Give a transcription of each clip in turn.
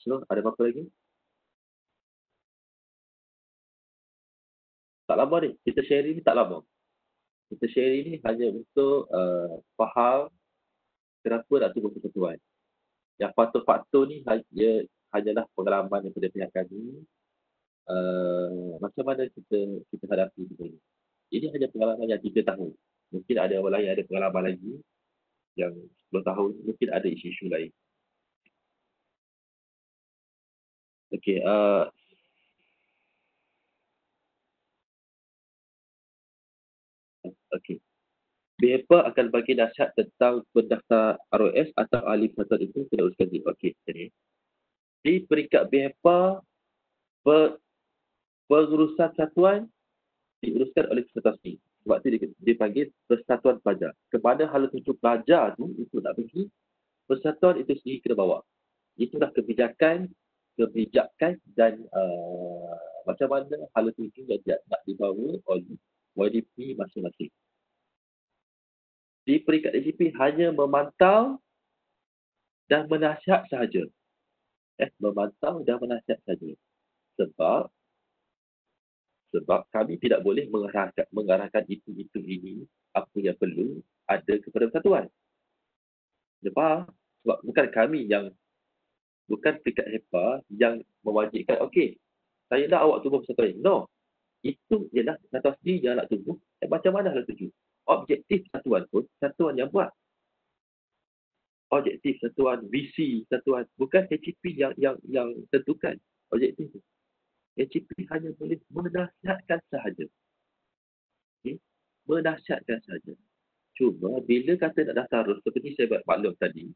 So, ada apa-apa lagi? Tak lama ni. Kita share ni tak lama. Kita share ni hanya untuk faham kenapa nak tubuh persatuan. Yang faktor-faktor ni hanyalah pengalaman daripada pihak kami. Macam mana kita hadapi benda ni. Ini hanya pengalaman yang 3 tahun. Mungkin ada orang lain yang ada pengalaman lagi yang 10 tahun, mungkin ada isu-isu lain. Okey, okey. BEPA akan bagi nasihat tentang pendaftar ROS atau ahli persatuan itu kena uruskan sendiri. Okey, jadi di peringkat BEPA, pengurusan persatuan diuruskan oleh persatuan sendiri. Sebab itu dipanggil persatuan pelajar. Kepada hala tuju pelajar tu, itu nak pergi, persatuan itu sendiri kena bawa. Itulah kebijakan dan macam mana hala tuju yang nak dibawa oleh YDP masing-masing. Di peringkat DCP hanya memantau dan menasihat sahaja. Memantau dan menasihat sahaja. Sebab kami tidak boleh mengarahkan itu ini apa yang perlu ada kepada persatuan. Sebab bukan kami yang, bukan peringkat HEPA yang mewajibkan, okey, saya nak awak tubuh persatuan. No. Itu ialah persatuan sendiri yang nak tubuh. Macam mana nak tuju? Objektif persatuan pun persatuan yang buat. Objektif persatuan, visi persatuan, bukan HCP yang tentukan objektif itu. HCP hanya boleh menasihatkan sahaja. Okay? Menasihatkan sahaja. Cuma bila kata nak daftar ROS, seperti saya maklum tadi,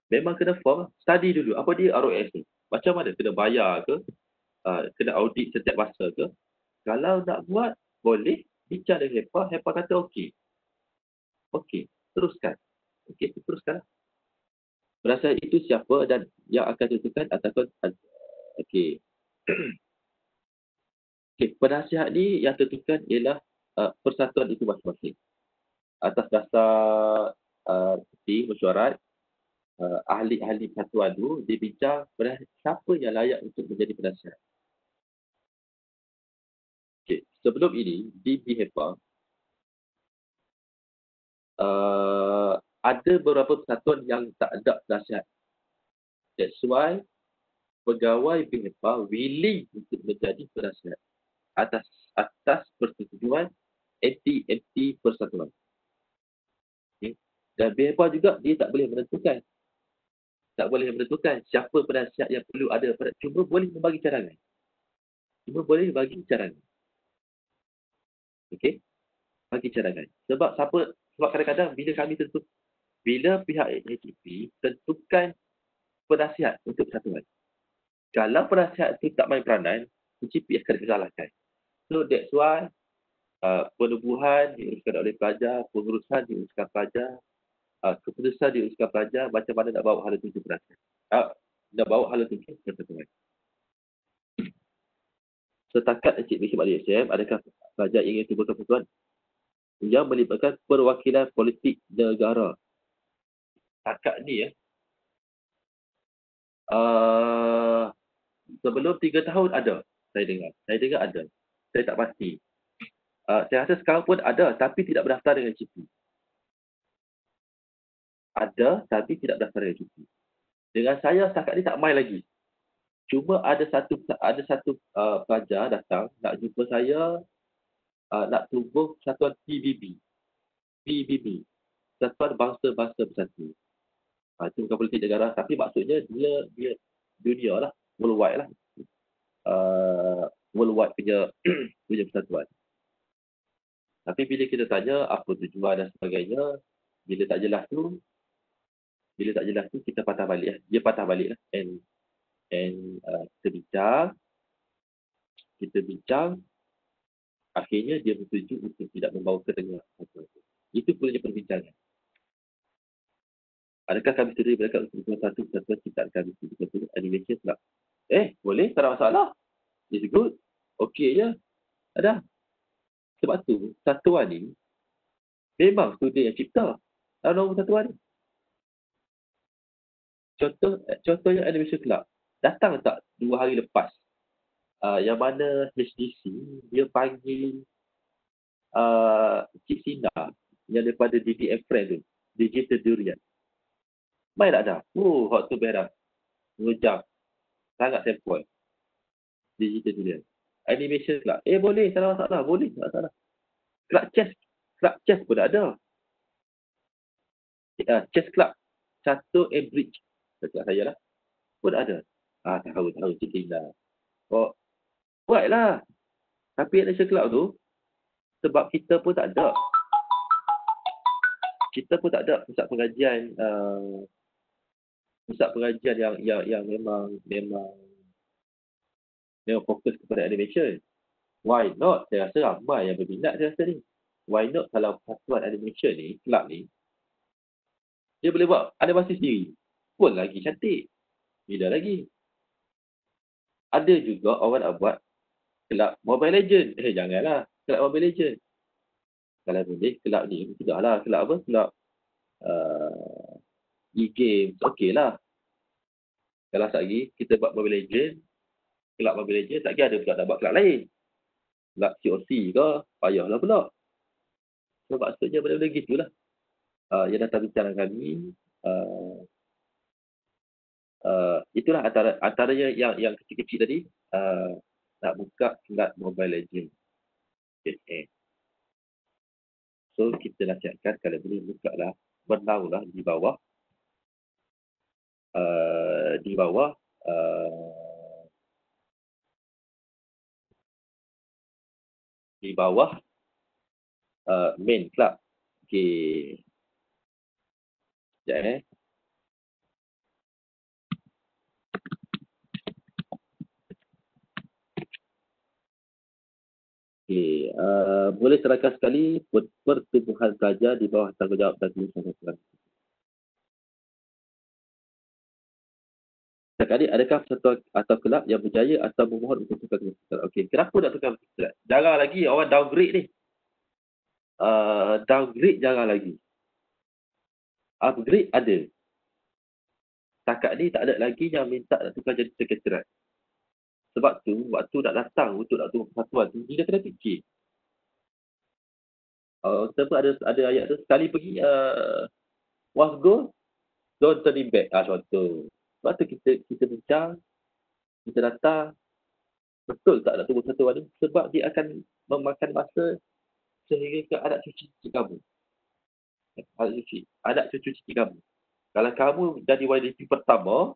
memang kena form, study dulu apa dia ROS ni. Macam mana, kena bayar ke, kena audit setiap masa ke. Kalau nak buat, boleh bincang dengan HEPA. HEPA kata okey. Okey, teruskan. Okey, teruskanlah. Berdasarkan itu siapa dan yang akan tentukan ataupun okey. Okey, penasihat ni yang tentukan ialah persatuan itu masing-masing. Atas dasar mesyuarat, ahli-ahli persatuan tu dibincang siapa yang layak untuk menjadi penasihat. Okey, sebelum ini di BHEPA ada beberapa persatuan yang tak ada nasihat. That's why pegawai BHEPA willing untuk menjadi penasihat atas persetujuan MT persatuan. Okay. Dan BHEPA juga dia tak boleh menentukan siapa penasihat yang perlu ada. Cuma boleh membagi cadangan. Okey, bagi cadangan. Sebab kadang-kadang bila pihak HCP tentukan penasihat untuk persatuan. Kalau penasihat itu tak main peranan, HCP akan disalahkan. So that's why penubuhan diuruskan oleh pelajar, pengurusan diuruskan pelajar, keputusan diuruskan pelajar, macam mana nak bawa hala tuju penasihat. Nak bawa hala tuju persatuan. Setakat Encik Bishop Ali SM, adakah pelajar ingin tubuhkan persatuan yang melibatkan perwakilan politik negara? Setakat ni sebelum 3 tahun ada, saya dengar ada. Saya tak pasti. Saya rasa sekarang pun ada, tapi tidak berdaftar dengan CP. Ada, tapi tidak berdaftar dengan CP. Dengan saya setakat ni tak main lagi. Cuma ada satu pelajar datang nak jumpa saya, nak tubuh persatuan PBB, Persatuan Bangsa-Bangsa Bersatu. Itu bukan politik negara, tapi maksudnya dia dunia lah, worldwide lah. Worldwide punya persatuan. Tapi bila kita tanya apa tujuan dan sebagainya, bila tak jelas tu kita patah balik lah. Dia patah balik lah. And kita bincang, akhirnya dia bersetuju untuk tidak membawa ke tengah. Itu punanya perbincangan. Adakah kami sedia mereka untuk satu persatuan ciptaan kami untuk animation tak? Boleh, tak ada masalah. It's good. Okey je. Ada. Sebab tu, persatuan ni memang student yang cipta. Dalam persatuan ni. Contohnya Animation Club. Datang tak 2 hari lepas, yang mana HDC dia panggil Cik Sina yang daripada DDM Friend tu, Digital Durian. Main tak dah? Hot tu berak. 2 jam. Sangat sempoi. Digital Durian. Animation Club. Boleh, tak ada masalah. Boleh, tak ada masalah. Club chess pun ada. Chess Club. Catur and Bridge. Dekat saya lah. Pun ada. Tahu Cik Sina. Buatlah. Tapi Animation Club tu, sebab kita pun tak ada. Kita pun tak ada pusat pengajian yang memang fokus kepada animation. Why not? Saya rasa ramai yang berminat saya rasa ni. Why not kalau persatuan animation ni, kelab ni, dia boleh buat animasi sendiri. Pun lagi cantik. Bila lagi? Ada juga orang nak buat kelab Mobile Legend. Janganlah. Kelab Mobile Legend. Kalau boleh, kelab ni, sudahlah. Kelab apa? Kelab e-games. Okey lah. Kalau lagi kita buat Mobile Legend, kelab Mobile Legend, tak kira ada pula nak buat kelab lain. Kelab COC ke, payahlah pula. So, maksudnya benda-benda gitulah. Yang datang bincang kami, itulah antaranya yang kecil-kecil tadi, nak buka kelab Mobile Legend. So, kita nasihatkan kalau boleh buka lah, bernaulah di bawah main club. Okey. Sekejap Okey. Boleh terangkan sekali pertumbuhan pelajar di bawah tanggungjawab dan kemudian. Sekali, adakah persatuan atau kelab yang berjaya atau memohon untuk tukar keputusan? Okey, kenapa nak tukar keputusan? Jarang lagi orang downgrade ni. Downgrade jarang lagi. Upgrade ada. Setakat ni tak ada lagi yang minta nak tukar jadi sekretariat. Sebab tu, waktu nak datang untuk nak tukar persatuan tu, dia kena fikir. Ada ayat tu, sekali pergi, once go, don't turn it back. Contoh. Sebab tu kita bincang, kita datang, betul tak nak tunggu satu hari? Sebab dia akan memakan masa sehingga ke anak cucu kamu. Anak cucu cici kamu. Kalau kamu jadi YDP pertama,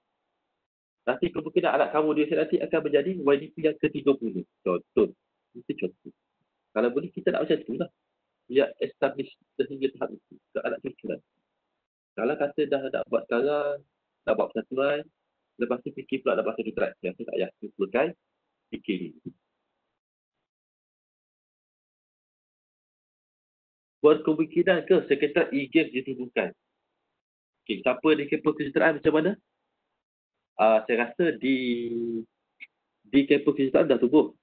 nanti kemungkinan anak kamu dia nanti akan menjadi YDP yang ke-30. Contoh. Itu contoh. Kalau boleh kita nak macam tu lah. Biar establish sehingga tahap itu ke anak cucu nanti. Kalau kata dah nak buat sekarang, nak buat persatuan, lepas tu fikir pula nak buat sekretariat. Saya tak payah. Selesai, fikir ni. Berkemungkinan ke sekretariat e-game ditubuhkan? Okay, siapa di kampus kesejahteraan macam mana? Saya rasa di kampus kesejahteraan dah tubuh.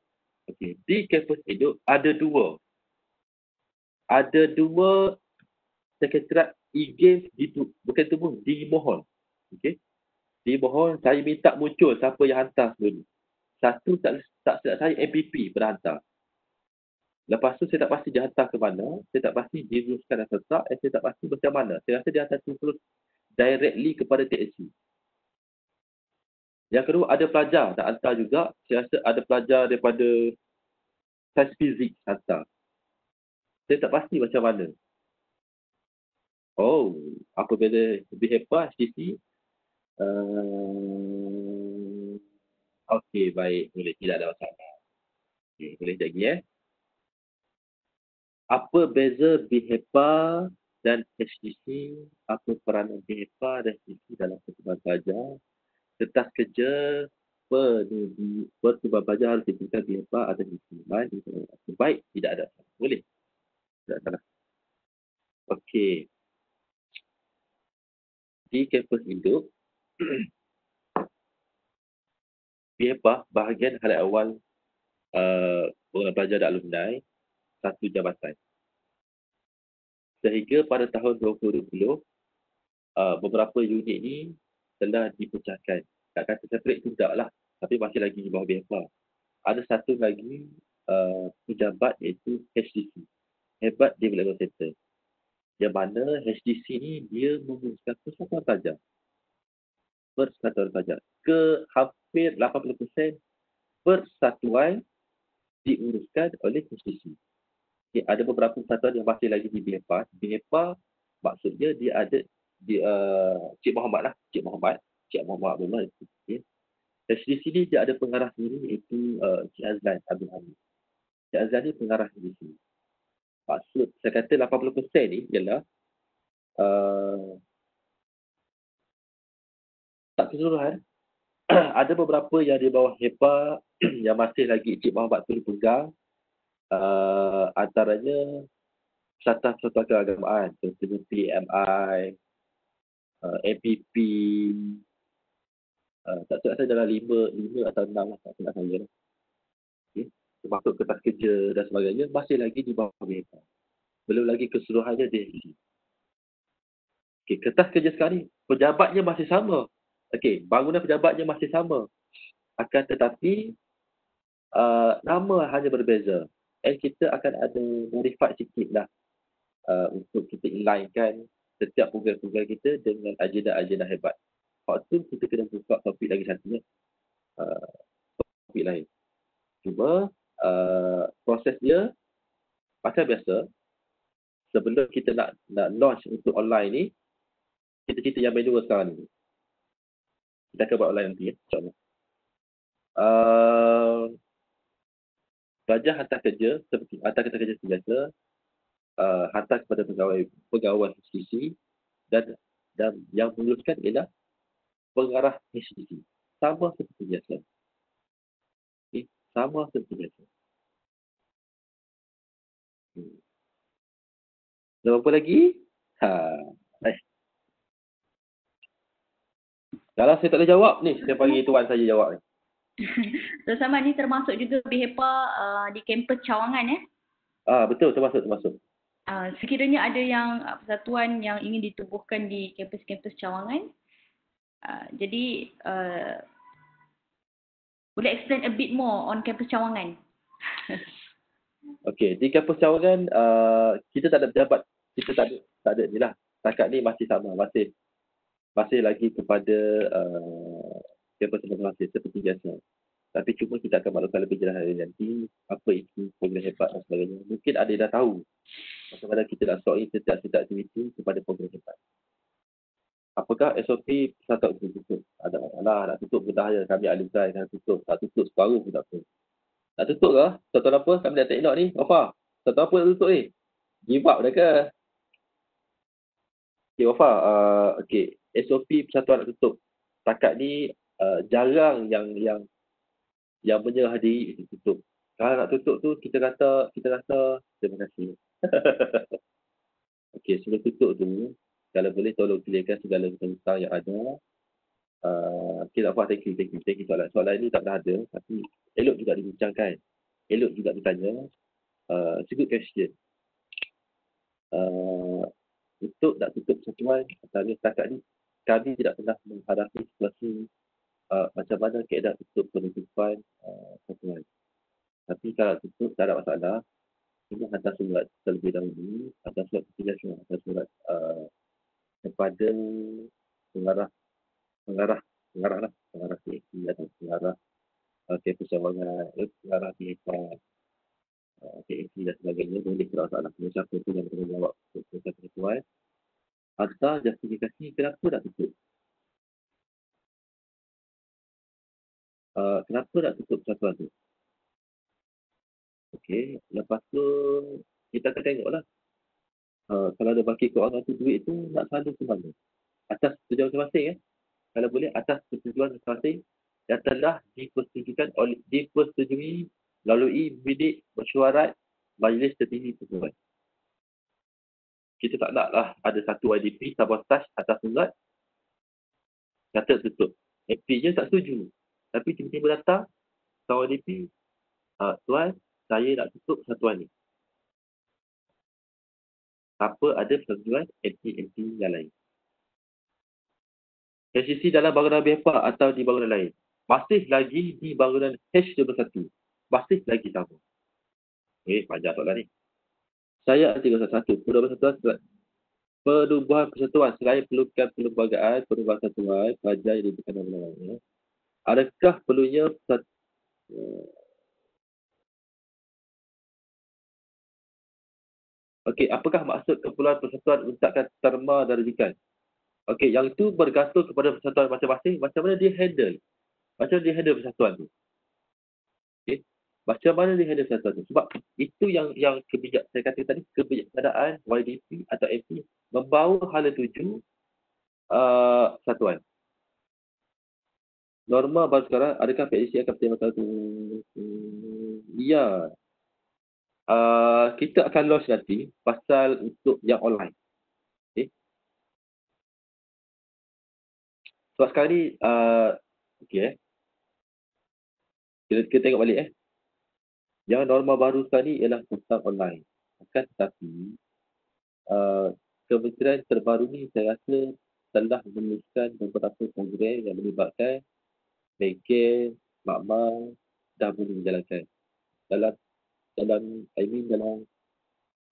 Okay. Di kampus hidup ada dua. Ada dua sekretariat e-game bukan tubuh, dimohon. Okay. Dimohon, saya minta muncul siapa yang hantar dulu. Satu tak silap saya MPP pernah hantar. Lepas tu saya tak pasti dia hantar ke mana, saya tak pasti dia luruskan atau tak, saya tak pasti macam mana. Saya rasa dia hantar terus directly kepada TSC. Yang kedua, ada pelajar nak hantar juga. Saya rasa ada pelajar daripada sains fizik hantar. Saya tak pasti macam mana. Apa beza lebih hebat HTC? Okey, baik. Boleh, tidak ada masalah. Okay, boleh lagi Apa beza BHEPA dan HTC? Apa peranan BHEPA dan HTC dalam perkembangan pelajar? Kertas kerja perkembangan pelajar harus diberikan BHEPA atau HTC. Baik, tidak ada. Boleh. Tidak salah. Okey. Di kampus hidup, BHEPA bahagian hal awal pengenalan pelajar dan alumni satu jabatan. Sehingga pada tahun 2020, beberapa unit ni telah dipecahkan. Tak kata separate tu tak lah. Tapi masih lagi di bawah BFA. Ada satu lagi pejabat iaitu HDC. Hebat Development Center. Yang mana HDC ni dia menguruskan persatuan pelajar. Persatuan pelajar. Ke hampir 80% persatuan diuruskan oleh HDC. Okay, ada beberapa persatuan yang masih lagi di BFA. BFA maksudnya dia ada di Cik Muhammad lah. Cik Muhammad Abdullah. Okay. HDC ni dia ada pengarah sendiri iaitu Cik Azlan Abdul Hamid. Cik Azlan ni pengarah HDC. Maksud saya kata 80% ni ialah tak keseluruhan. Ada beberapa yang di bawah HEPA yang masih lagi Cik Muhammad tu pegang. Antaranya Persatuan Keagamaan, contohnya PMI, MPP, tak silap saya dalam 5 atau 6 lah, tak silap saya. Okay. Termasuk kertas kerja dan sebagainya, masih lagi di bawah HEPA. Belum lagi keseluruhannya DHC. Okay, kertas kerja sekarang ni, pejabatnya masih sama. Okey, bangunan pejabatnya masih sama. Akan tetapi, nama hanya berbeza. Dan kita akan ada modify sikit lah untuk kita inlinekan setiap program-program kita dengan agenda-agenda hebat. Waktu kita kena buka topik lagi satu. Topik lain. Cuma, proses dia macam biasa. Sebelum kita nak launch untuk online ni, kita cerita yang manual sekarang ni. Kita akan buat online nanti ya, insyaAllah. Pelajar hantar kerja, seperti hantar kerja biasa, hantar kepada pegawai HDC dan yang menuliskan ialah pengarah HDC. Sama seperti biasa. Okay. Sama seperti biasa. Ada apa lagi? Kalau saya tak boleh jawab ni, saya panggil tuan saja jawab ni. So Samad ni termasuk juga BHEPA di kampus Cawangan ya? Betul, termasuk. Sekiranya ada yang persatuan yang ingin ditubuhkan di kampus-kampus Cawangan, jadi boleh explain a bit more on kampus Cawangan? Okey, di kampus Cawangan kita tak ada pejabat, kita tak ada ni lah. Setakat ni masih sama, masih lagi kepada kampus masing-masing seperti biasa. Tapi cuma kita akan maklumkan lebih jelas hari nanti apa itu program hebat dan sebagainya. Mungkin ada yang dah tahu macam mana kita nak sort in setiap aktiviti kepada program hebat. Apakah SOP persatuan tutup? Ada masalah, nak tutup pun dah kami alihkan, nak tutup separuh pun tak apa. Nak tutup ke? Satuan apa? Kami dah tak nak ni. Wafa, satuan apa nak tutup ni? Give up dah ke? Okay, Wafa. Okay, SOP persatuan nak tutup. Setakat ni jarang yang menyerah diri untuk tutup. Kalau nak tutup tu, kita rasa terima kasih. Okey, sebelum tutup tu, kalau boleh tolong clearkan segala hutang yang ada. Okay, tak apa, thank you soalan ini tak pernah ada, tapi elok juga dibincangkan. Elok juga ditanya. It's a good question. Untuk nak tutup persatuan, setakat ni, kami tidak pernah menghadapi situasi macam mana keadaan tutup penutupan persatuan. Tapi kalau tutup, tak ada masalah. Kita hantar surat terlebih dahulu, hantar surat penjelasan, hantar surat kepada pengarah PAP atau pengarah kampus Cawangan, pengarah PHK, KAP dan sebagainya. Boleh tidak masalah. Siapa pun yang bertanggungjawab untuk proses persatuan. Hantar justifikasi kenapa nak tutup. Kenapa nak tutup persatuan tu? Okey, lepas tu kita akan tengoklah. Kalau ada baki kewangan tu, duit tu nak salur ke mana? Atas tujuan masing-masing Kalau boleh atas persetujuan masing-masing yang telah dipersetujui melalui bilik mesyuarat Majlis Tertinggi Persatuan. Kita tak naklah ada satu IDP sabotaj atas surat kata tutup. FP je tak setuju. Tapi tiba-tiba datang kawan IDP, tuan, saya nak tutup persatuan ni. Apa ada persetujuan MP yang lain. HCC dalam bangunan BEPA atau di bangunan lain? Masih lagi di bangunan H21. Masih lagi sama. Panjang soalan ni. Saya 311. Perubahan persatuan selain perlukan perlembagaan, perubahan persatuan, pelajar yang diberikan nama. Adakah perlunya Okey, apakah maksud keperluan persatuan untukkan terma dan rujukan? Okey, yang itu bergantung kepada persatuan masing-masing, macam mana dia handle. Macam mana dia handle persatuan tu. Okey. Macam mana dia handle persatuan tu. Sebab itu yang saya kata tadi, kebijaksanaan YDP atau MP membawa hala tuju persatuan. Norma baru sekarang, adakah PAC akan berterima kasih? Ya. Kita akan launch nanti pasal untuk yang online. Okay. Sebab sekarang ni, kita tengok balik. Yang norma baru sekarang ni ialah tentang online. Akan tetapi, kementerian terbaru ni saya rasa telah menuliskan beberapa program yang melibatkan bengkel, makmal dah boleh menjalankan.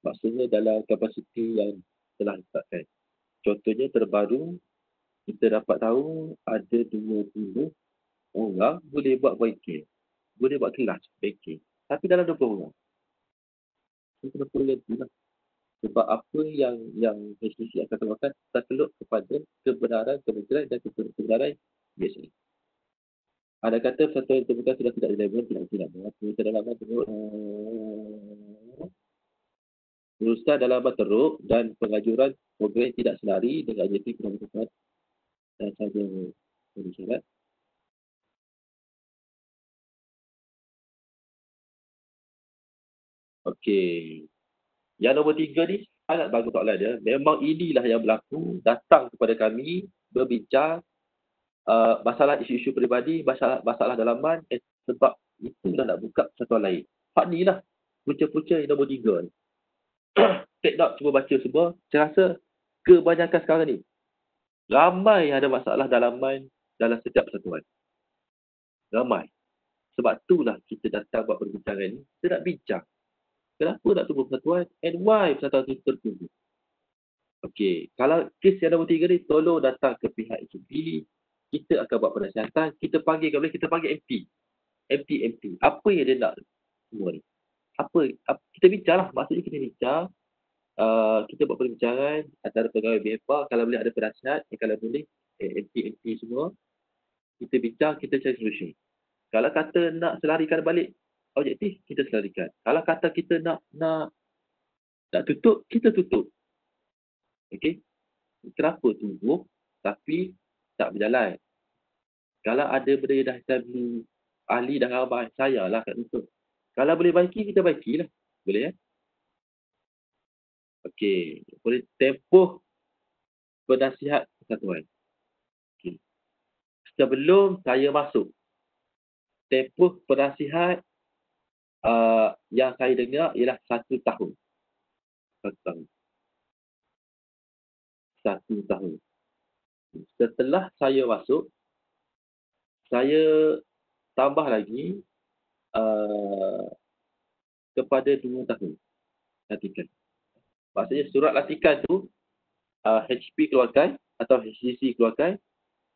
Maksudnya dalam kapasiti yang telah ditetapkan. Contohnya terbaru, kita dapat tahu ada 20 orang boleh buat bengkel. Boleh buat kelas bengkel. Tapi dalam 20 orang. Kita perlu ganti lah. Sebab apa yang HTC akan keluarkan, terkeluk kepada kebenaran kementerian dan kebenaran biasa. Ada kata persatuan terbuka sudah tidak relevan, tidak. Kita dalam urusan dalaman teruk dan pengajuran program tidak senari dengan agensi penambahan dan sahaja bersyarat. Okey. Yang nombor 3 ni sangat bagus soalan dia. Memang inilah yang berlaku, datang kepada kami berbincang masalah isu-isu peribadi, masalah dalaman, sebab itu dah nak buka persatuan lain. Hak ni lah punca-punca yang nombor 3 ni. Take note, cuba baca semua. Saya rasa kebanyakan sekarang ni ramai ada masalah dalaman dalam setiap persatuan. Ramai. Sebab itulah kita datang buat perbincangan ni. Kita nak bincang. Kenapa nak tumbuh persatuan and why persatuan itu tertumbuh. Okey, kalau kes yang nombor 3 ni, tolong datang ke pihak HB. Kita akan buat penasihatan. Kita panggil MP. MP. Apa yang dia nak semua ni? Kita bincang lah. Maksudnya kita bincang. Kita buat perbincangan antara pegawai BEPA. Kalau boleh ada penasihat. Kalau boleh, MP semua. Kita bincang, kita cari solusi. Kalau kata nak selarikan balik objektif, kita selarikan. Kalau kata kita nak tutup, kita tutup. Okey? Kenapa tumbuh tapi tak berjalan? Kalau ada benda yang dah establish, ahli dah ramai, saya lah kat tutup. Kalau boleh baiki, kita baikilah. Boleh ya? Okey. Boleh tempoh penasihat persatuan. Okey. Sebelum saya masuk, tempoh penasihat yang saya dengar ialah 1 tahun. 1 tahun. Setelah saya masuk, saya tambah lagi kepada 2 tahun latihan. Maksudnya surat latihan tu HP keluarkan atau HCC keluarkan,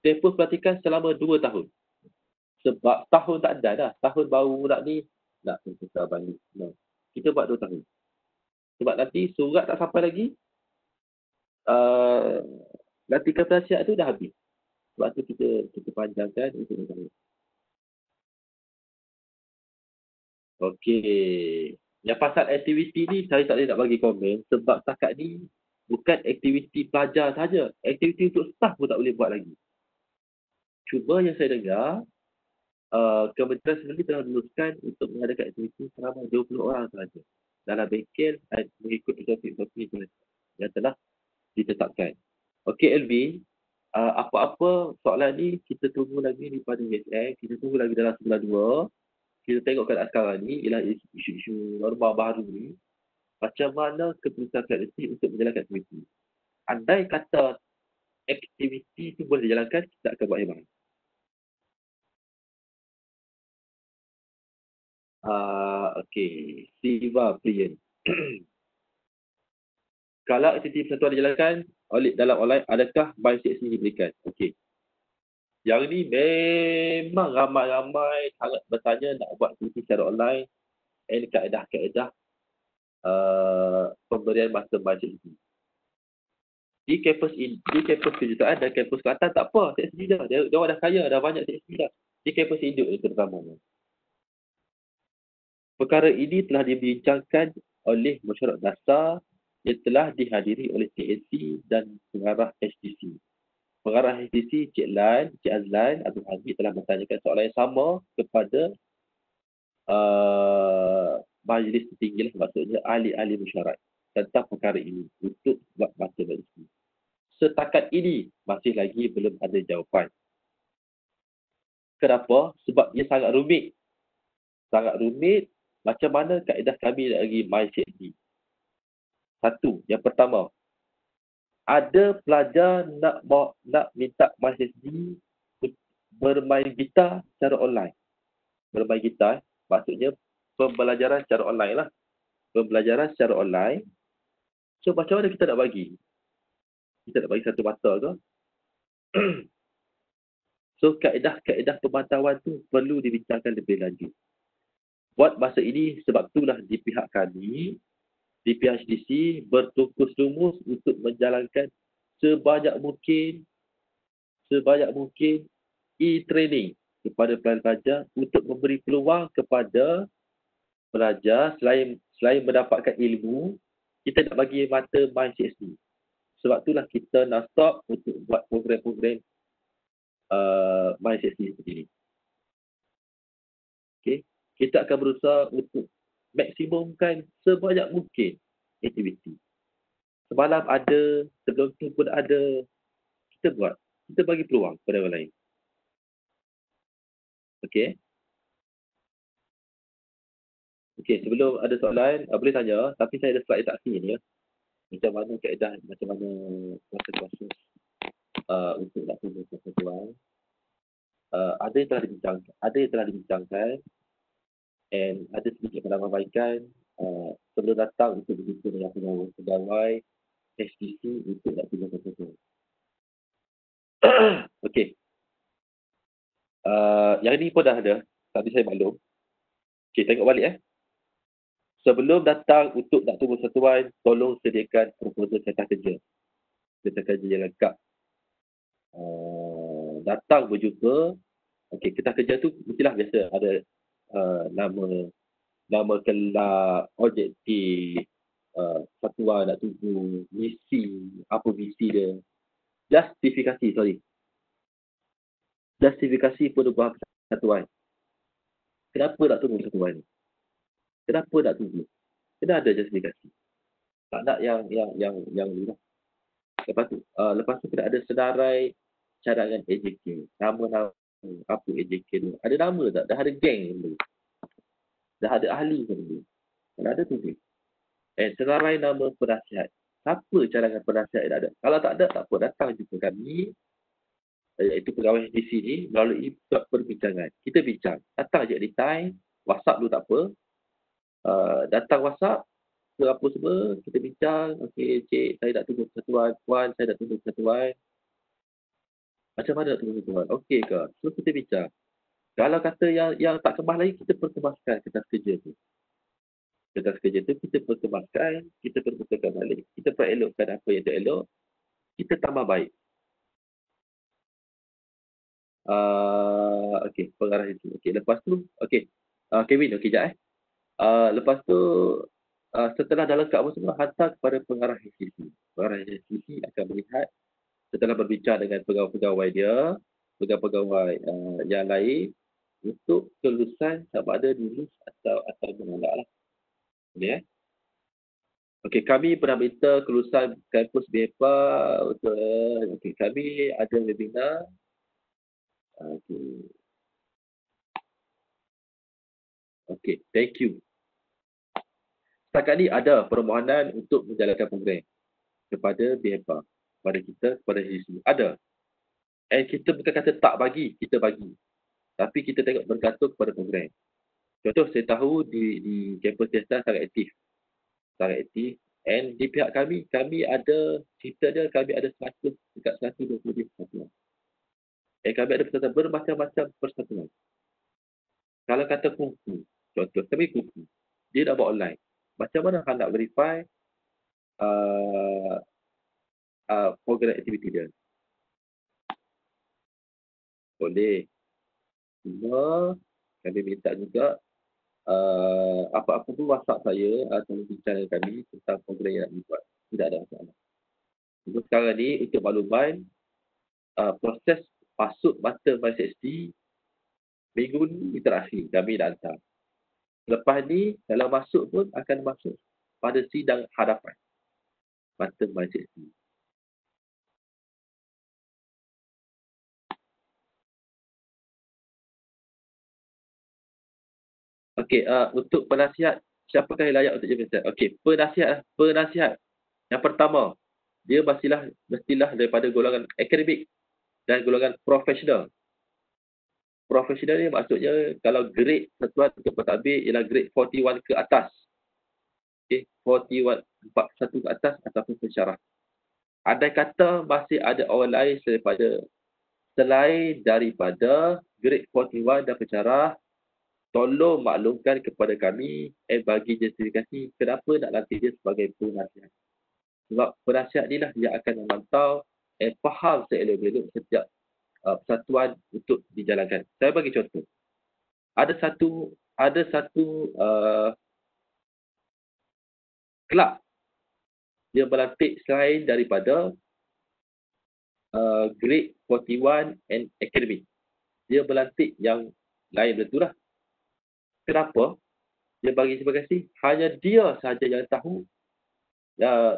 tempoh pelatihan selama 2 tahun. Sebab tahun tak ada dah. Tahun baru nak ni, nak kita balik. No. Kita buat 2 tahun. Sebab nanti surat tak sampai lagi, latihan penasihat tu dah habis. Sebab tu kita panjangkan untuk 2 tahun. Okey. Yang pasal aktiviti ni, saya tak boleh nak bagi komen. Sebab setakat ni, bukan aktiviti pelajar saja. Aktiviti untuk staff pun tak boleh buat lagi. Cuma yang saya dengar, kementerian sendiri telah meluluskan untuk mengadakan aktiviti selama 20 orang sahaja dalam bengkel dan mengikut SOP yang telah ditetapkan. Okey LV, apa-apa soalan ni kita tunggu lagi daripada HM, kita tunggu lagi dalam sebulan 2. Kita tengok keadaan sekarang ni ialah isu-isu norma baru ni. Macam mana keputusan KLC untuk menjalankan aktiviti. Andai kata aktiviti itu boleh dijalankan, kita akan buat yang mana? Okey. Siva Priyan. Kalau aktiviti persatuan dijalankan oleh dalam online, adakah mindset sendiri diberikan? Okey. Yang ni memang ramai-ramai sangat bertanya nak buat aktiviti secara online and kaedah-kaedah pemberian masa mindset ini. Di kampus kejuruteraan dan kampus Kelantan tak apa, seksi dah. Dia orang dah kaya, dah banyak seksi dah. Di kampus induk ni terutamanya. Perkara ini telah dibincangkan oleh mesyuarat dasar yang telah dihadiri oleh TNC dan pengarah HDC. Pengarah HDC, Cik Lan, Cik Azlan, Abdul Hamid telah bertanyakan soalan yang sama kepada majlis tertinggi, maksudnya ahli-ahli mesyuarat tentang perkara ini untuk buat masa bagi. Setakat ini masih lagi belum ada jawapan. Kenapa? Sebab dia sangat rumit. Sangat rumit. Macam mana kaedah kami lagi mindset ni? Satu, yang pertama, ada pelajar nak minta mindset ni bermain gitar secara online. Bermain gitar, maksudnya pembelajaran secara online lah. Pembelajaran secara online. So, macam mana kita nak bagi? Kita nak bagi satu mata ke? So, kaedah-kaedah pemantauan tu perlu dibincangkan lebih lanjut. Buat masa ini, sebab itulah di pihak kami, di pihak HDC, bertungkus lumus untuk menjalankan sebanyak mungkin e-training kepada pelajar untuk memberi peluang kepada pelajar selain mendapatkan ilmu, kita nak bagi mata mindset ni. Sebab itulah kita nak stop untuk buat program-program mindset ni seperti ini. Okay? Kita akan berusaha untuk maksimumkan sebanyak mungkin aktiviti. Semalam ada, sebelum tu pun ada, kita buat. Kita bagi peluang kepada orang lain. Okey. Okey, sebelum ada soalan, boleh tanya, tapi saya ada slide tak sini ni ya. Macam mana kaedah, macam mana proses untuk nak tunggu persatuan. Ada yang telah dibincangkan, and ada sedikit penambahbaikan sebelum datang untuk berjumpa dengan pegawai HDC untuk nak tunggu persatuan. Okey. Yang ini pun dah ada, tapi saya maklum. Okey, tengok balik Sebelum datang untuk nak tunggu persatuan, tolong sediakan proposal carta kerja. Carta kerja yang lengkap. Datang berjumpa. Okey, carta kerja tu mestilah biasa ada nama kelab, objektif, persatuan nak tunggu, misi, apa misi dia. Justifikasi perubahan persatuan. Kenapa nak tunggu persatuan? Kenapa nak tunggu? Kena ada justifikasi. Tak nak yang ni lah. Lepas tu kena ada senarai cadangan AJK. Nama apa AJK tu? Ada nama tak? Dah ada geng dulu. Dah ada ahli dulu. Kalau ada tu. Senarai nama penasihat. Siapa cadangan penasihat yang ada? Kalau tak ada, tak apa. Datang jumpa kami. Iaitu pegawai di sini melalui perbincangan. Kita bincang. Datang je anytime. WhatsApp dulu tak apa. Datang WhatsApp. Apa semua, kita bincang. Okey, cik, saya nak tunggu persatuan. Puan, saya nak tunggu persatuan. Macam mana nak tunggu persatuan? Okey ke? So, kita bincang. Kalau kata yang tak kemas lagi, kita perkemaskan kertas kerja tu. Kertas kerja tu, kita perkemaskan, kita perbukakan balik. Kita perelokkan apa yang tak elok. Kita tambah baik. Okey, pengarah itu. Okey, lepas tu, okey. Kevin, okey, sekejap lepas tu, setelah dah lengkap apa semua, hantar kepada pengarah HDC. Pengarah HDC akan melihat setelah berbincang dengan pegawai-pegawai dia, pegawai-pegawai yang lain untuk kelulusan sama ada lulus atau menolak lah. Boleh Okey, kami pernah minta kelulusan kampus BEPA untuk kami ada webinar. Okey, thank you. Setakat ni ada permohonan untuk menjalankan program kepada BEPA. kepada kita, kepada diri. Ada. Kita bukan kata tak bagi, kita bagi. Tapi kita tengok bergantung kepada program. Contoh, saya tahu di kampus Tiastan sangat aktif. Sangat aktif. And di pihak kami ada, cerita dia, kami ada 100, dekat 120 persatuan. Kami ada persatuan bermacam-macam persatuan. Kalau kata kungfu, contoh, kami kungfu. Dia nak buat online. Macam mana hang nak verify program aktiviti dia? Boleh. Cuma kami minta juga apa-apa pun WhatsApp saya atau bincang dengan kami tentang program yang nak dibuat. Tidak ada masalah. Cuma sekarang ni untuk makluman, proses masuk mata MySXD minggu ni terakhir kami dah hantar. Lepas ni kalau masuk pun akan masuk pada sidang hadapan mata MySXD. Okey, untuk penasihat, siapakah yang layak untuk jadi penasihat? Okey, penasihat. Yang pertama, dia mestilah daripada golongan akademik dan golongan profesional. Profesional ni maksudnya kalau grade satuan untuk pentadbir ialah grade 41 ke atas. Okey, 41 ke atas ataupun pensyarah. Andai kata masih ada orang lain selain daripada grade 41 dan pensyarah, tolong maklumkan kepada kami bagi justifikasi kenapa nak latih dia sebagai penasihat. Sebab penasihat ni lah yang akan memantau faham seelok-elok setiap persatuan untuk dijalankan. Saya bagi contoh. Ada satu kelab dia melantik selain daripada grade 41 and academic. Dia melantik yang lain betul lah. Kenapa? Dia bagi justifikasi hanya dia sahaja yang tahu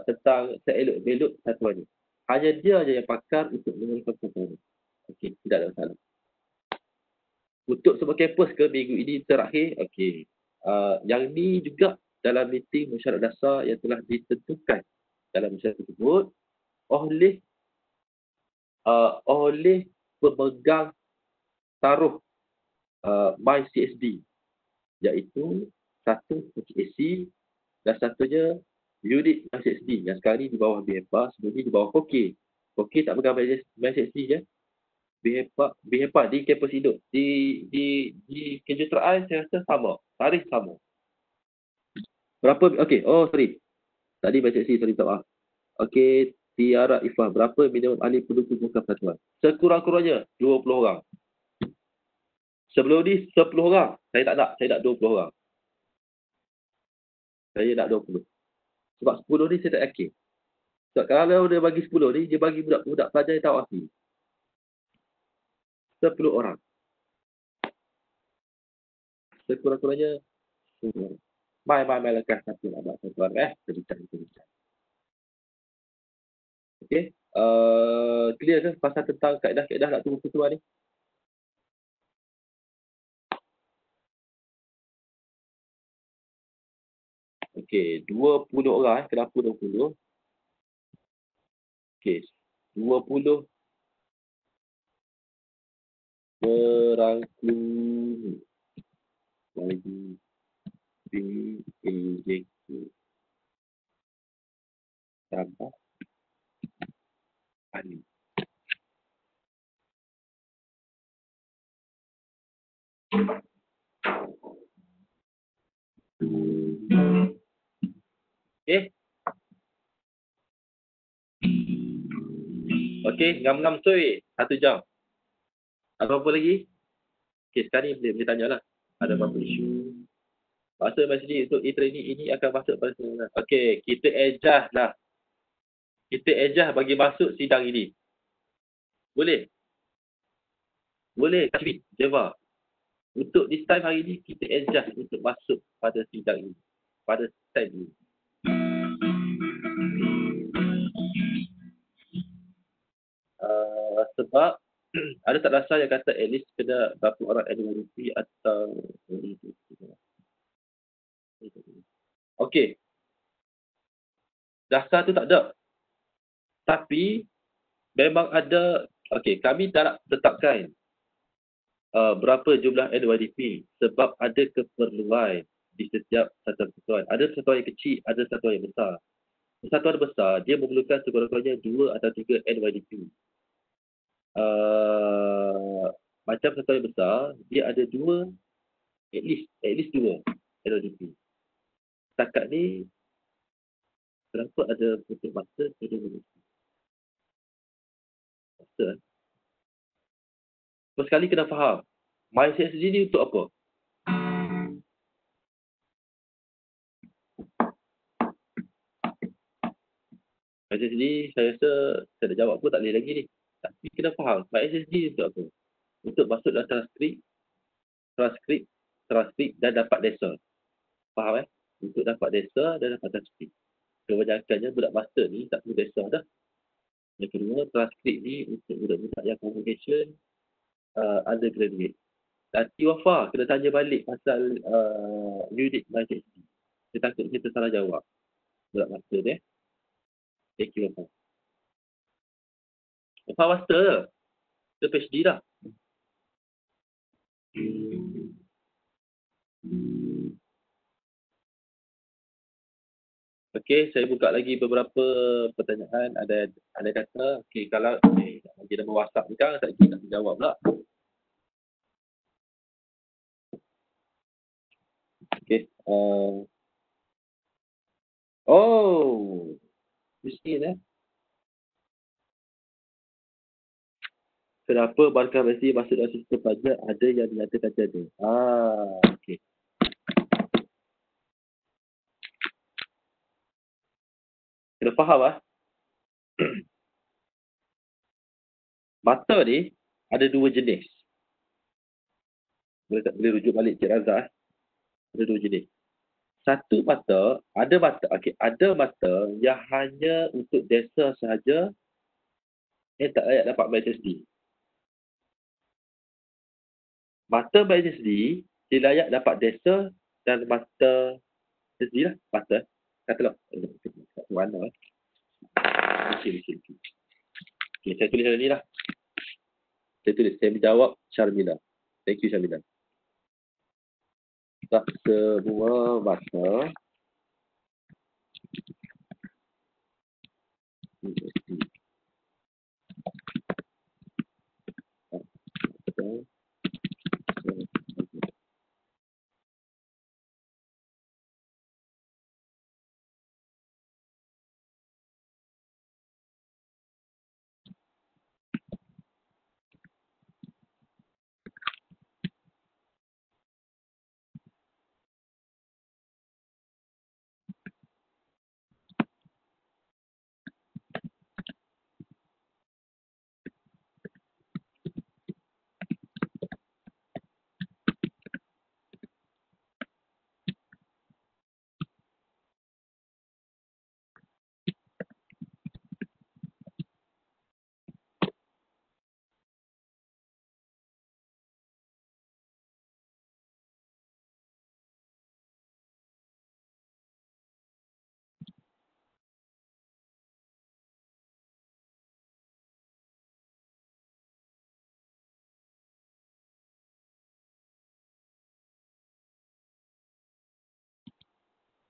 tentang seelok-belok satuan ni. Hanya dia je yang pakar untuk menguruskan satuan ni. Okey, tidak ada masalah. Untuk semua kampus ke minggu ini terakhir, okey. Yang ni juga dalam meeting mesyuarat dasar yang telah ditentukan dalam mesyuarat tersebut oleh pemegang taruh MyCSD, iaitu satu HAC dan satunya unit MyCSD yang sekarang ni di bawah BHEPA, sebelum ni di bawah KOKE. KOKE tak pegang MyCSD je. BHEPA di kampus hidup. Di kejuruteraan saya rasa sama. Tarikh sama. Berapa? Okey. Oh, sorry. Tadi MyCSD, sorry, tak maaf. Okey, Tiara Ifah. Berapa minimum ahli pendukung bukan persatuan? Sekurang-kurangnya 20 orang. Sebelum ni 10 orang. Saya tak nak. Saya nak 20 orang. Saya nak 20. Sebab 10 ni saya tak yakin. Sebab kalau dia bagi 10 ni, dia bagi budak-budak pelajar yang tahu asli. 10 orang. Sekurang-kurangnya 10 orang. Mai lekas satu nak buat satuan. Kita bincang. Okey. Clear ke pasal tentang kaedah-kaedah nak tunggu ketua ni? Okey, 20 orang. Kenapa 20? Okey, 20 berangkumi bagi BAJK tambah ahli. Okey, ngam-ngam cuy. 1 jam. Ada apa lagi? Okey, sekarang ni boleh tanya lah. Ada apa-apa isu? Masuk masjid untuk e-training ini akan masuk pada sebenarnya. Okey, kita adjust lah. Kita adjust bagi masuk sidang ini. Boleh? Boleh, Kashfi, Java. Untuk this time hari ini, kita adjust untuk masuk pada sidang ini. Pada time ini. Sebab ada tak dasar yang kata at least kena berapa orang annuity atau okey. Dasar tu tak ada. Tapi memang ada, okey, kami tak nak tetapkan berapa jumlah NYDP sebab ada keperluan di setiap satuan-satuan. Ada satuan yang kecil, ada satuan yang besar. Satuan besar, dia memerlukan sekurang-kurangnya 2 atau 3 NYDP. Macam satuan yang besar, dia ada 2, at least 2 NYDP. Setakat ni, kenapa ada untuk masa, ada untuk masa. First sekali kena faham, MyCSD ni untuk apa? MySSD saya rasa saya dah jawab pun tak boleh lagi ni. Tapi kena faham, MySSD untuk apa? Untuk masuk dalam transkrip dan dapat desa. Faham Untuk dapat desa dan dapat transkrip. Kebanyakannya budak master ni tak perlu desa dah. Yang kedua, transkrip ni untuk budak-budak yang communication undergraduate. Nanti Wafa kena tanya balik pasal unit MySSD. Saya takut kita salah jawab. Budak master ni. Thank you Wafa. Wafa master ke? Dia PhD dah. Okey, saya buka lagi beberapa pertanyaan. Ada kata, okey, kalau lagi dah WhatsApp ni kan, tak nak jawab pula. Okey. Mesti kenapa Barkah Messi masuk dalam sistem pajak ada yang dinyatakan tiada? Okey. Kena faham mata ni ada 2 jenis. Boleh rujuk balik Cik Razak. Ada 2 jenis. Satu mata, ada mata yang hanya untuk desa sahaja yang tak layak dapat MySSD. Mata MySSD dia layak dapat desa dan mata SSD lah. Mata. Katalah. Mana? Okey. Okey, saya tulis dalam ni lah. Saya menjawab Syarmila. Thank you Syarmila. Tak semua mata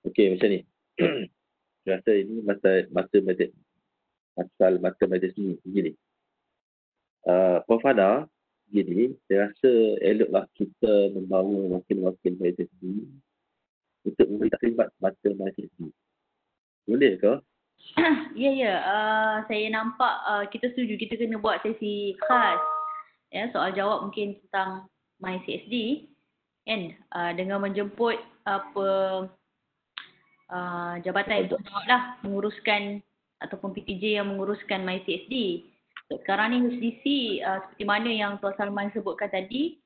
okey macam ni. Saya rasa ini matematik asal matematik ni begini. Prof Hana, gini, saya rasa eloklah kita membawa wakil-wakil MySSD untuk memberi taklimat matematik ni. Boleh ke? Ya. Saya nampak kita setuju kita kena buat sesi khas. Ya, soal jawab mungkin tentang MyCSD kan, dengan menjemput jabatan yang tanggungjawab lah menguruskan ataupun PTJ yang menguruskan MyCSD. Sekarang ni HDC seperti mana yang Tuan Salman sebutkan tadi,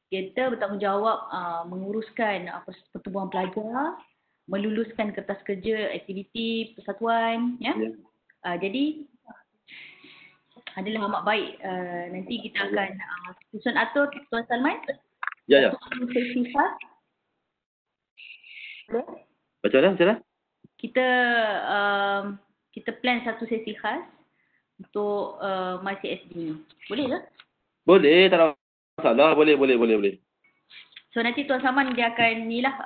kita bertanggungjawab menguruskan pertubuhan pelajar, meluluskan kertas kerja aktiviti persatuan, ya. Jadi adalah amat baik. Nanti kita akan susun atur Tuan Salman. Ya. Sesi khas. Macam mana? Kita plan satu sesi khas untuk MyCSD ni. Boleh ke? Boleh, tak ada masalah. Boleh. So nanti Tuan Salman dia akan ni lah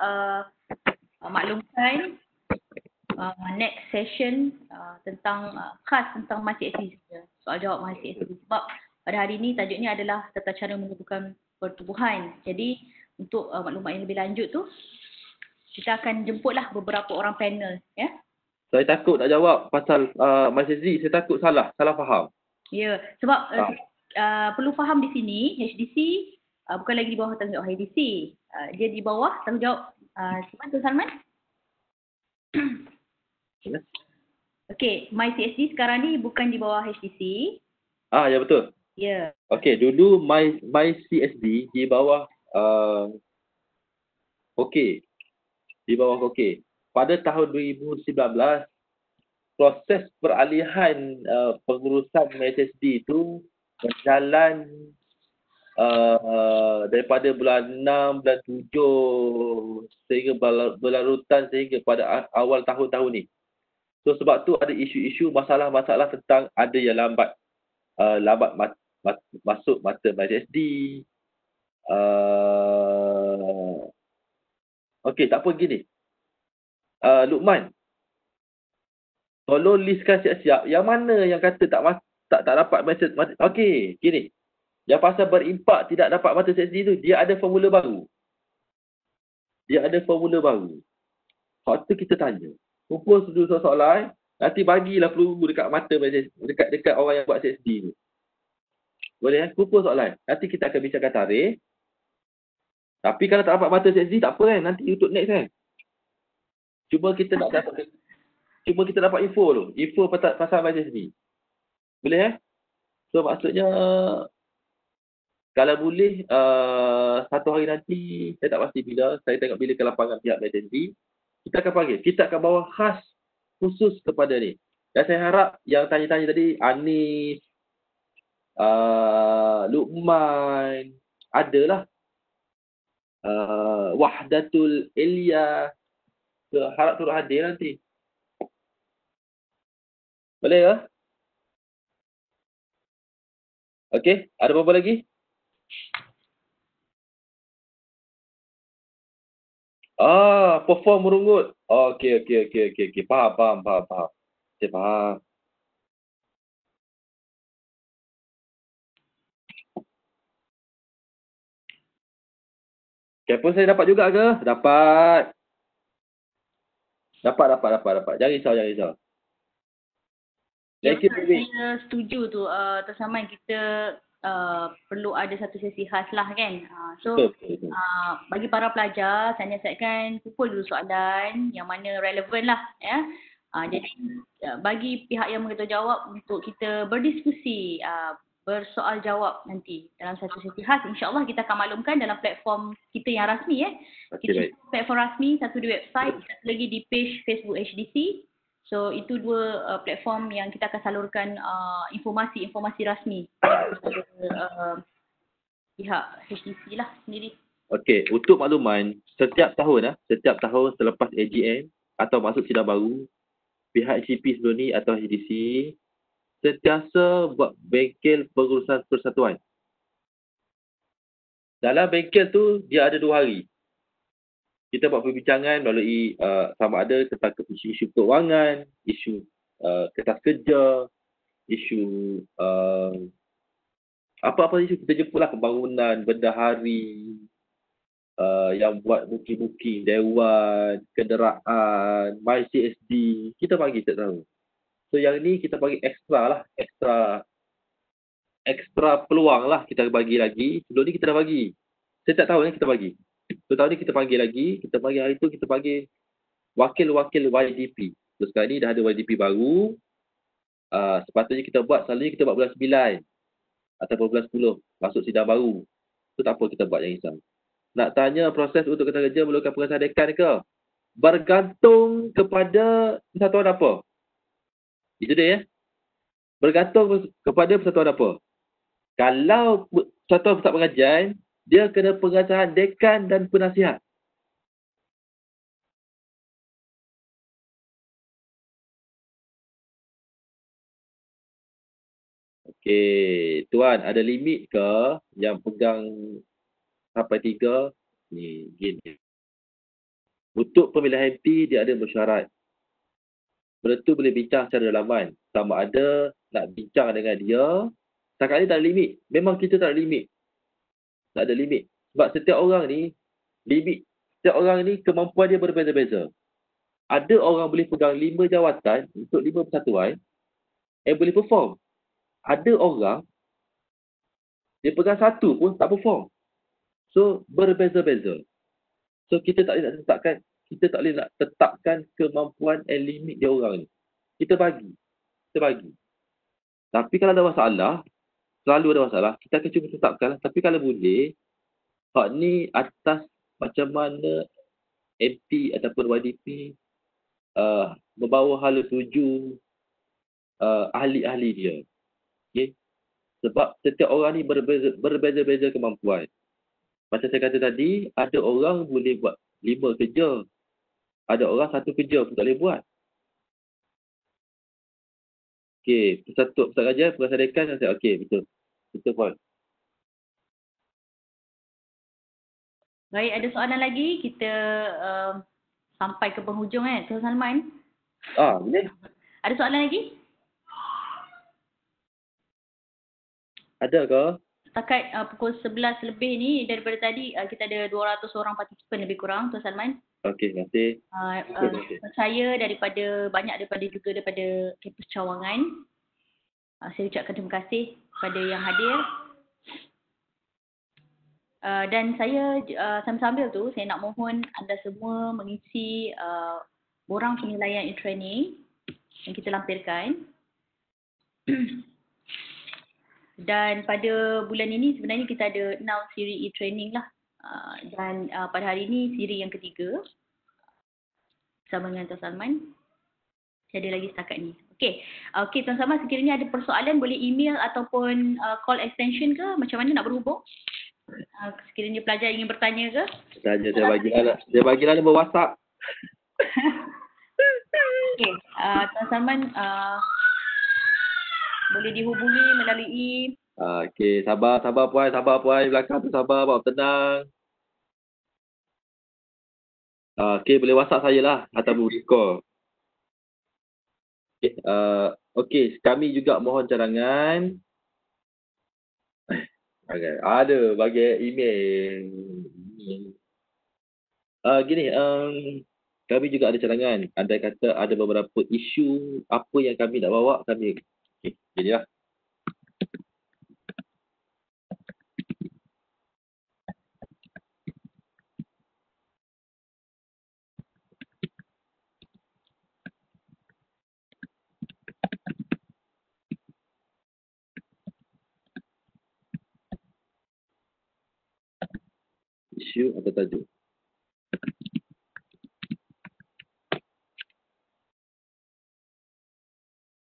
maklumkan next session tentang khas tentang MyCSD saja. Soal jawab MyCSD. Sebab pada hari ini tajuk ni adalah tata cara menentukan pertubuhan. Jadi untuk maklumat yang lebih lanjut tu kita akan jemputlah beberapa orang panel, ya. Saya takut nak jawab pasal MyCSD. Saya takut salah faham. Ya, sebab perlu faham di sini HDC bukan lagi di bawah tanggungjawab HDC. Dia di bawah tanggungjawab Tuan Salman. Ya. Okey, MyCSD sekarang ni bukan di bawah HDC. Ya betul. Ya. Okey, dulu MyCSD di bawah okey. Di bawah okey. Pada tahun 2019 proses peralihan pengurusan MyCSD itu berjalan daripada bulan 6, bulan 7 sehingga berlarutan sehingga pada awal tahun ni. So sebab tu ada isu-isu masalah-masalah tentang ada yang lambat masuk mata MyCSD. Okey, tak apa gini. Luqman, tolong listkan siap-siap yang mana yang kata tak dapat message. Okey, gini. Yang pasal berimpak tidak dapat mata CSD tu, dia ada formula baru. Waktu kita tanya, kumpul dulu soalan, nanti bagilah peluru dekat mata dekat orang yang buat CSD tu. Boleh kumpul soalan. Nanti kita akan bincangkan tarikh. Tapi kalau tak dapat mata CSD tak apa kan, nanti untuk next kan. Cuma kita dapat info tu. Info pasal MyCSD. Boleh So maksudnya kalau boleh satu hari nanti, saya tak pasti bila, saya tengok bila ke lapangan pihak MyCSD, kita akan panggil. Kita akan bawa khas khusus kepada ni. Dan saya harap yang tanya-tanya tadi, Anis, Luqman, adalah Wahdatul Ilyas, harap turut hadir nanti. Boleh ke? Okey, ada apa-apa lagi? Perform merungut. Okey. Faham. Saya faham. Telefon saya dapat juga ke? Dapat. Jangan risau. Thank you, baby. Saya setuju tu. Tuan Salman, kita perlu ada satu sesi khas lah kan. Betul. Bagi para pelajar, saya nasihatkan kumpul dulu soalan yang mana relevan lah. Ya. Jadi bagi pihak yang bertanggungjawab untuk kita berdiskusi, bersoal jawab nanti dalam satu sesi khas. InsyaAllah kita akan maklumkan dalam platform kita yang rasmi. Kita platform rasmi, satu di website, satu lagi di page Facebook HDC. So itu dua platform yang kita akan salurkan informasi-informasi rasmi kepada pihak HDC lah sendiri. Okey, untuk makluman, setiap tahun selepas AGM atau masuk sidang baru, pihak HCP sebelum ni atau HDC sentiasa buat bengkel pengurusan persatuan. Dalam bengkel tu dia ada 2 hari. Kita buat perbincangan melalui sama ada tentang isu-isu keuangan, isu kertas kerja, isu apa-apa isu kita jemputlah, pembangunan, bendahari, yang buat booking-booking, dewan, kenderaan, MyCSD, kita bagi tak tahu. So yang ni kita bagi ekstra peluang lah kita bagi lagi. Sebelum ni kita dah bagi. Setiap tahun kita bagi. So tahun ni kita panggil lagi, hari tu kita panggil wakil-wakil YDP. So sekarang ni dah ada YDP baru. Sepatutnya selalunya kita buat bulan 9 ataupun bulan 10 masuk sidang baru. So tak apa kita buat yang risau. Nak tanya proses untuk kertas kerja memerlukan pengesahan dekan ke? Bergantung kepada persatuan apa. Itu dia Bergantung kepada persatuan apa. Kalau persatuan pusat pengajian, dia kena pengesahan dekan dan penasihat. Okey, Tuan ada limit ke yang pegang sampai 3? Ni, gini. Untuk pemilihan MP dia ada mesyuarat. Benda tu boleh bincang secara dalaman. Sama ada nak bincang dengan dia. Setakat ni tak ada limit. Memang kita tak ada limit. Tak ada limit. Sebab setiap orang ni, setiap orang ni kemampuan dia berbeza-beza. Ada orang boleh pegang 5 jawatan untuk 5 persatuan yang boleh perform. Ada orang, dia pegang 1 pun tak perform. So, berbeza-beza. So, kita tak boleh nak tetapkan kemampuan and limit dia orang ni. Kita bagi. Tapi kalau ada masalah, selalu ada masalah, kita akan cuba tetapkan. Tapi kalau boleh, hak ni atas macam mana MP ataupun YDP membawa hala tuju ahli-ahli dia. Okay? Sebab setiap orang ni berbeza-beza kemampuan. Macam saya kata tadi, ada orang boleh buat 5 kerja. Ada orang 1 kerja pun tak boleh buat. Okey, persatu kajian, pengasadekan, okey, betul. Betul, Puan. Baik, ada soalan lagi? Kita sampai ke penghujung Tuan Salman. Boleh. Ada soalan lagi? Ada ke? Setakat pukul 11 lebih ni, daripada tadi kita ada 200 orang partisipan lebih kurang, Tuan Salman. Okey, terima kasih. Saya banyak daripada kampus Cawangan. Saya ucapkan terima kasih kepada yang hadir. Dan saya sambil-sambil tu saya nak mohon anda semua mengisi borang penilaian e-training yang kita lampirkan. Dan pada bulan ini sebenarnya kita ada 6 siri e-training lah. Dan pada hari ini siri yang ketiga bersama dengan Tuan Salman. Saya ada lagi setakat ni. Okey Tuan Salman, sekiranya ada persoalan boleh email ataupun call extension ke? Macam mana nak berhubung? Sekiranya pelajar ingin bertanya ke? Tanya, dia bagilah nombor WhatsApp. Okey, Tuan Salman boleh dihubungi melalui Okey, sabar puan, belakang tu sabar, bawa tenang. Okey, boleh WhatsApp saya lah ataupun boleh call. Okey, kami juga mohon cadangan. Ada bagi email. Gini, kami juga ada cadangan. Andai kata ada beberapa isu apa yang kami nak bawa, kami gini lah. Isu atau tajuk.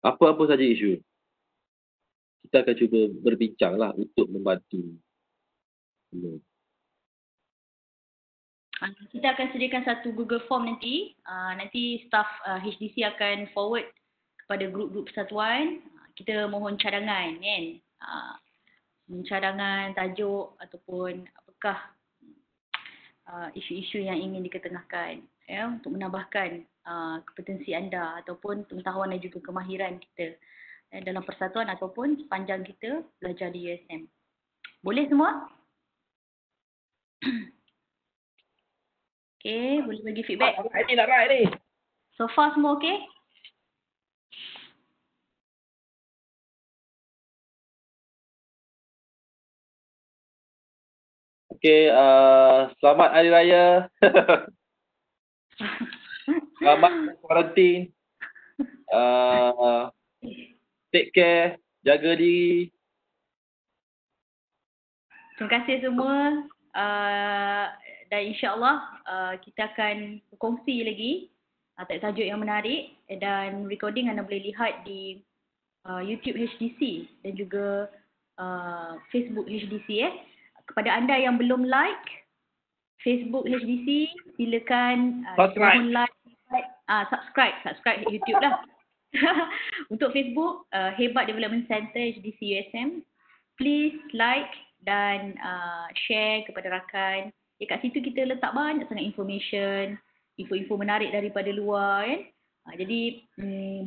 Apa-apa saja isu. Kita akan cuba berbincang lah untuk membantu. Kita akan sediakan satu Google Form nanti. Nanti staff HDC akan forward kepada grup-grup persatuan. Kita mohon cadangan kan. Cadangan tajuk ataupun apakah isu-isu yang ingin diketengahkan ya, untuk menambahkan kompetensi anda ataupun pengetahuan dan juga kemahiran kita dalam persatuan ataupun sepanjang kita belajar di USM. Boleh semua? Okey, boleh bagi feedback. Nak right ni. So far semua okey? Okey, selamat Hari Raya. Selamat quarantine. Take care, jaga diri. Terima kasih semua. Dan insya-Allah kita akan berkongsi lagi tajuk-tajuk yang menarik, dan recording anda boleh lihat di YouTube HDC dan juga Facebook HDC Kepada anda yang belum like Facebook HDC, silakan mohon like, subscribe YouTube lah. Untuk Facebook, Hebat Development Center HDC USM. Please like dan share kepada rakan. Kat situ kita letak banyak sangat information, info-info menarik daripada luar kan. Jadi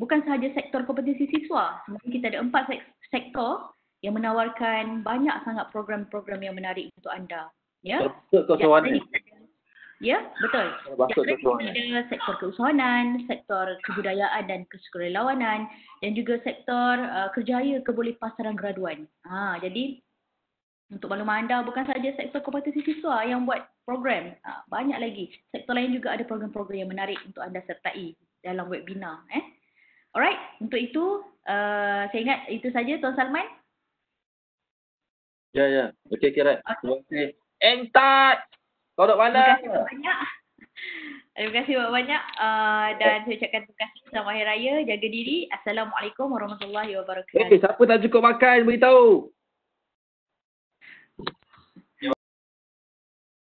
bukan sahaja sektor kompetisi siswa, sebenarnya kita ada 4 sektor yang menawarkan banyak sangat program-program yang menarik untuk anda. Ya. Ya, betul. Kita ada sektor keusahawanan, sektor kebudayaan dan kesukarelawanan dan juga sektor kerjaya kebolehpasaran graduan. Jadi untuk makluman anda, bukan sahaja sektor kompetisi siswa yang buat program. Banyak lagi. Sektor lain juga ada program-program yang menarik untuk anda sertai dalam webinar. Alright, untuk itu saya ingat itu saja Tuan Salman. Ya. Okey, Kirat. Terima kasih. Entat! Kau duduk mana? Terima kasih banyak. Terima kasih banyak. Dan saya ucapkan terima kasih. Selamat Hari Raya. Jaga diri. Assalamualaikum warahmatullahi wabarakatuh. Siapa tak cukup makan, beritahu.